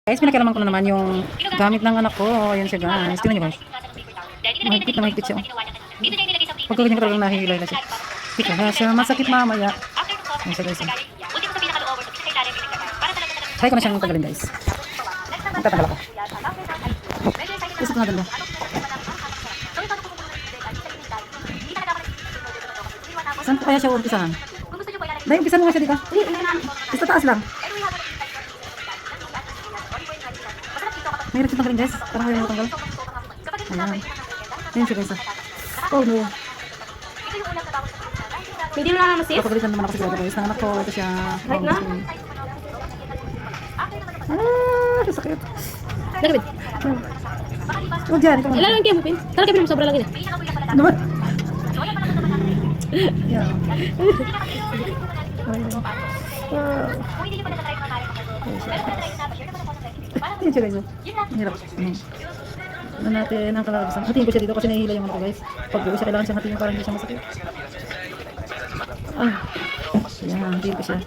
Guys, pinakalaman ko na naman yung gamit ng anak ko. Ayan siya guys. Tingnan nyo guys. Mahigpit na mahigpit siya. Pag ganyan ko talagang nahihilay na siya. Kaya siya masakit mamaya. Ayan siya guys. Try ko na siyang tagalin guys. Magtatagal ako. Isip na ganda. Saan ko kaya siya umpisahan? Dahil umpisahan mo nga siya dito. Basta taas lang. Mahirap siya tanggalin guys. Parang ayaw mo tanggal. Ayan. Ayan siya guys. Oh no. Hindi mo lang masis? Kapagalitan naman ako sigurado guys. Nanganak ko. Ito siya. Right na? Sakit. Nagabit. Huwag dyan. Ito Ilan lang kayo mo, Pin? Tara kayo sobra lang yun. naman. Yeah. Ayan siya guys. Hirap. Ano natin ang kalalabasan. Hatiin ko siya dito kasi nahihila yung ano ko guys. Pag buo siya kailangan siyang hatiin para hindi siya masakit. Yan, hatiin ko siya.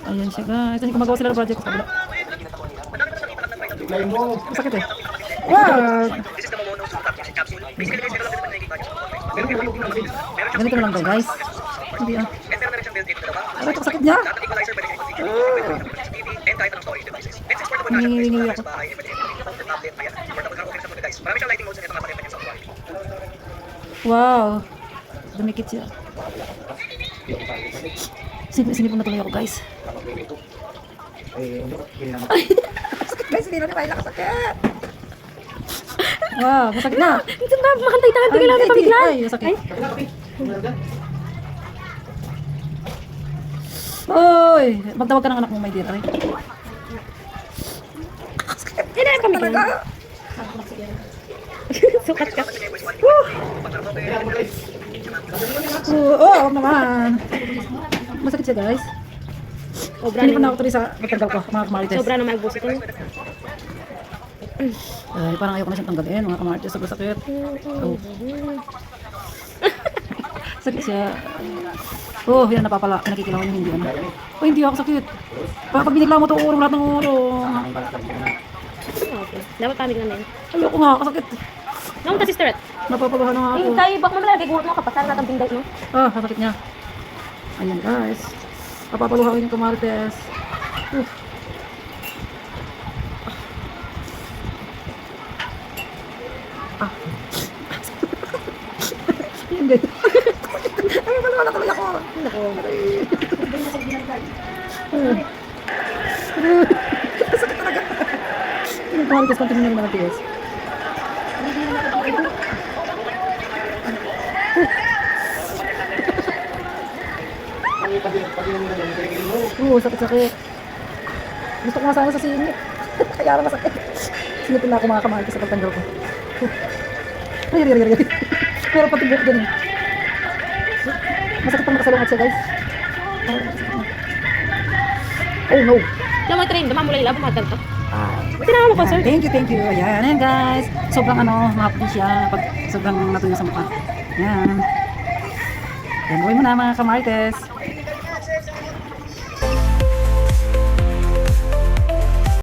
Ayan siya guys. Hindi ko magawa sila ng project. Masakit eh. Wow! Ganito na lang daw guys. Hindi ah. Aray ito sakit niya. Nanginginig ako. Wow. Dumikit siya. Sinipon na tuloy ako guys. Guys, hindi na nila sakit. Wow, masakit na. Ito na, makantay-tahan. Tingnan natin pabiglan. Ay, masakit. Oy, magtawag ka ng anak mo, my dear. Aray. Hindi na kami talaga. Sukat ka. Oh, naman. Masakit siya, guys. Hindi pa na ako tuloy sa matanggal ko, mga kamarites. Sobra na magbusit ko. Ay, parang ayoko na siyang tanggalin, mga kamarites. Sobrang sakit. Oh. Sakit siya. Oh, yan napapala. Nakikilawan yung hindi. Oh, hindi ako sakit. Pag binigla mo ito, urong lahat ng urong. Okay. Dapat pamiglan na yun. Ayoko nga, kasakit. Namunta si Stuart. Napapabahan na nga ako. Tayo, bak mo malagay. Guhot mo ka. Pasara natin binday mo. Ah, sakit niya. Ayan guys. Papapaluhakin yung kamarites. Ayan guys. Ay, wala tuloy ako. Nako. Sakit talaga. Yung kamarites, continue na naman guys. Sakit-sakit. Gusto ko nga sana sa singit. Kaya na masakit. Sinipin na ako mga kamahal ko sa pagtanggal ko. Ay. Pero pati buhok din. Masakit pang makasalungat siya guys. Oh no. Alam mo, train. Damang mula nila. Bumagal to. Tinama mo pa, sir. Thank you. Ayan guys. Sobrang maputi siya. Pag sobrang natuyo sa mukha. Ayan. Yan, gawin mo na mga kamarites.